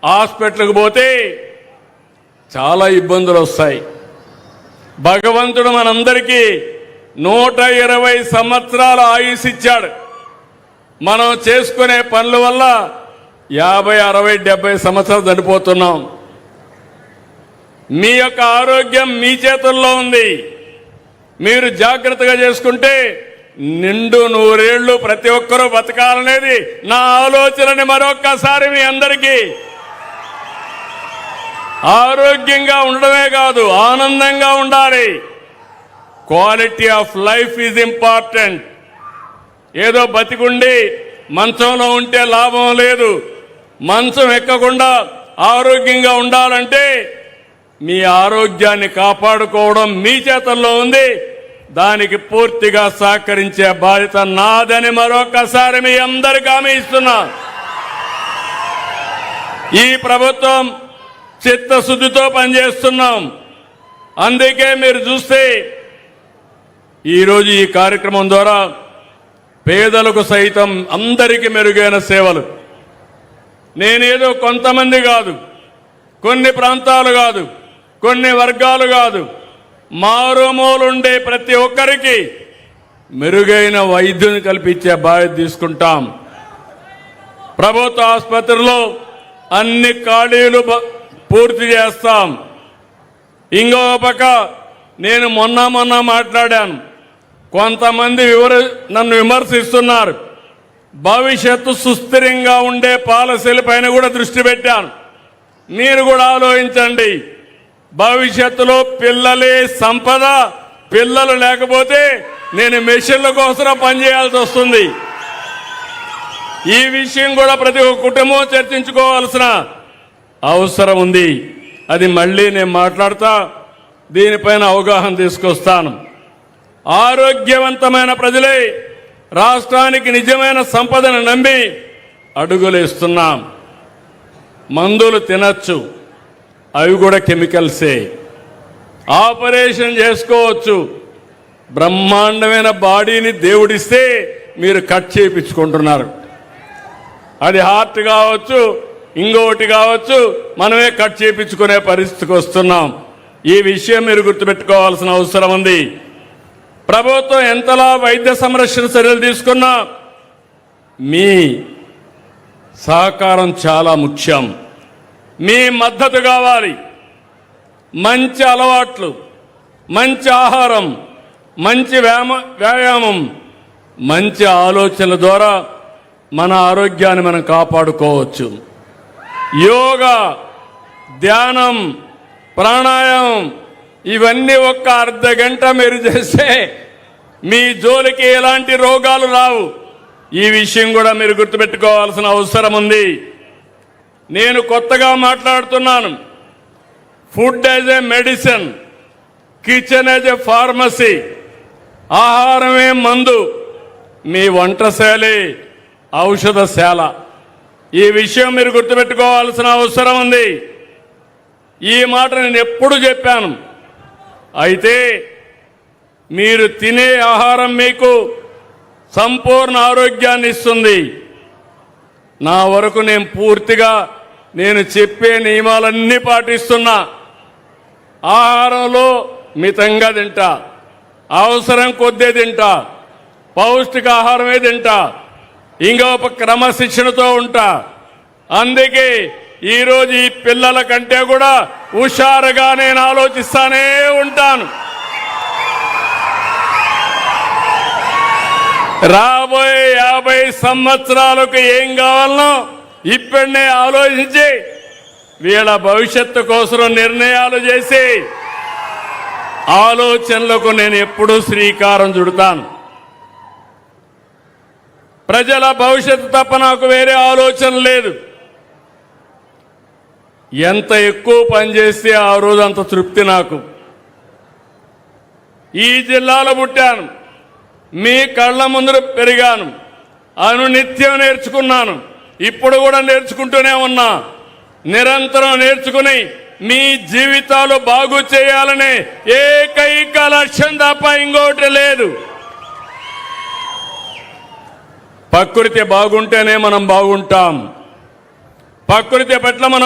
హాస్పిటల్కి పోతే చాలా ఇబ్బందులు వస్తాయి. భగవంతుడు మనందరికీ 120 సంవత్సరాల ఆయుష్ ఇచ్చాడు. మనం చేసుకునే పనుల వల్ల 50, 60, 70 సంవత్సరాలు చనిపోతున్నాం. మీ యొక్క ఆరోగ్యం మీ చేతుల్లో ఉంది. మీరు జాగ్రత్తగా చేసుకుంటే నిండు 100 ఏళ్లు ప్రతి ఒక్కరూ బతకాలనేది నా ఆలోచనని మరొక్కసారి మీ అందరికీ. ఆరోగ్యంగా ఉండడమే కాదు, ఆనందంగా ఉండాలి. Quality of life is important. ఏదో బతికుండి మంచంలో ఉంటే లాభం లేదు. మంచం ఎక్కకుండా ఆరోగ్యంగా ఉండాలంటే మీ ఆరోగ్యాన్ని కాపాడుకోవడం మీ చేతుల్లో ఉంది. దానికి పూర్తిగా సహకరించే బాధ్యత నాదని మరొకసారి మీ అందరికీ హామీ ఇస్తున్నా. ఈ ప్రభుత్వం చిత్తశుద్ధితో పనిచేస్తున్నాం. అందుకే మీరు చూస్తే ఈరోజు ఈ కార్యక్రమం ద్వారా పేదలకు సైతం అందరికీ మెరుగైన సేవలు. నేనేదో కొంతమంది కాదు, కొన్ని ప్రాంతాలు కాదు, కొన్ని వర్గాలు కాదు, మారుమూలుండే ప్రతి ఒక్కరికి మెరుగైన వైద్యం కల్పించే బాధ్యత తీసుకుంటాం. ప్రభుత్వ ఆసుపత్రిలో అన్ని ఖాళీలు పూర్తి చేస్తాం. ఇంకో పక్క నేను మొన్న మాట్లాడాను. కొంతమంది నన్ను విమర్శిస్తున్నారు. భవిష్యత్తు సుస్థిరంగా ఉండే పాలసీల పైన కూడా దృష్టి పెట్టాను. మీరు కూడా ఆలోచించండి. భవిష్యత్తులో పిల్లలే సంపద. పిల్లలు లేకపోతే నేను మెషిన్ల కోసం పనిచేయాల్సి వస్తుంది. ఈ విషయం కూడా ప్రతి ఒక్క కుటుంబం చర్చించుకోవాల్సిన అవసరం ఉంది. అది మళ్ళీ నేను మాట్లాడతా, దీనిపైన అవగాహన తీసుకొస్తాను. ఆరోగ్యవంతమైన ప్రజలే రాష్ట్రానికి నిజమైన సంపదను నమ్మి అడుగులేస్తున్నాం. మందులు తినచ్చు, అవి కూడా కెమికల్సే. ఆపరేషన్ చేసుకోవచ్చు. బ్రహ్మాండమైన బాడీని దేవుడిస్తే మీరు కట్ చేయించుకుంటున్నారు. అది హార్ట్ కావచ్చు, ఇంకొకటి కావచ్చు, మనమే కట్ చేయించుకునే పరిస్థితికి వస్తున్నాం. ఈ విషయం మీరు గుర్తుపెట్టుకోవాల్సిన అవసరం ఉంది. ప్రభుత్వం ఎంతలా వైద్య సంరక్షణ చర్యలు తీసుకున్నా మీ సహకారం చాలా ముఖ్యం. మీ మద్దతు కావాలి. మంచి అలవాట్లు, మంచి ఆహారం, మంచి వ్యాయామం, మంచి ఆలోచనల ద్వారా మన ఆరోగ్యాన్ని మనం కాపాడుకోవచ్చు. యోగా, ధ్యానం, ప్రాణాయామం ఇవన్నీ ఒక్క అర్ధ గంట మీరు చేస్తే మీ జోలికి ఎలాంటి రోగాలు రావు. ఈ విషయం కూడా మీరు గుర్తుపెట్టుకోవాల్సిన అవసరం ఉంది. నేను కొత్తగా మాట్లాడుతున్నాను. Food as a medicine, kitchen as a pharmacy. ఆహారమే మందు, మీ వంటశాలే ఔషధశాల. ఈ విషయం మీరు గుర్తుపెట్టుకోవాల్సిన అవసరం ఉంది. ఈ మాట నేను ఎప్పుడు చెప్పాను. అయితే మీరు తినే ఆహారం మీకు సంపూర్ణ ఆరోగ్యాన్ని ఇస్తుంది. నా వరకు నేను పూర్తిగా నేను చెప్పే నియమాలన్నీ పాటిస్తున్నా. ఆహారంలో మితంగా తింటా, అవసరం కొద్దే తింటా, పౌష్టికాహారమే తింటా, ఇంకొక క్రమశిక్షణతో ఉంటా. అందుకే ఈరోజు ఈ పిల్లల కంటే కూడా హుషారుగా నేను ఆలోచిస్తానే ఉంటాను. రాబోయే 50 సంవత్సరాలకు ఏం కావాలనో ఇప్పుడే ఆలోచించి వీళ్ళ భవిష్యత్తు కోసం నిర్ణయాలు చేసి ఆలోచనలకు నేను ఎప్పుడూ శ్రీకారం చుడతాను. ప్రజల భవిష్యత్తు తప్ప నాకు వేరే ఆలోచన లేదు. ఎంత ఎక్కువ పనిచేస్తే ఆ రోజు అంత తృప్తి నాకు. ఈ జిల్లాలో పుట్టాను, మీ కళ్ళ ముందు పెరిగాను, అనునిత్యం నేర్చుకున్నాను, ఇప్పుడు కూడా నేర్చుకుంటూనే ఉన్నా. నిరంతరం నేర్చుకుని మీ జీవితాలు బాగు చేయాలనే ఏకైక లక్ష్యం తప్ప ఇంకోటి లేదు. ప్రకృతి బాగుంటేనే మనం బాగుంటాం. ప్రకృతి పట్ల మనం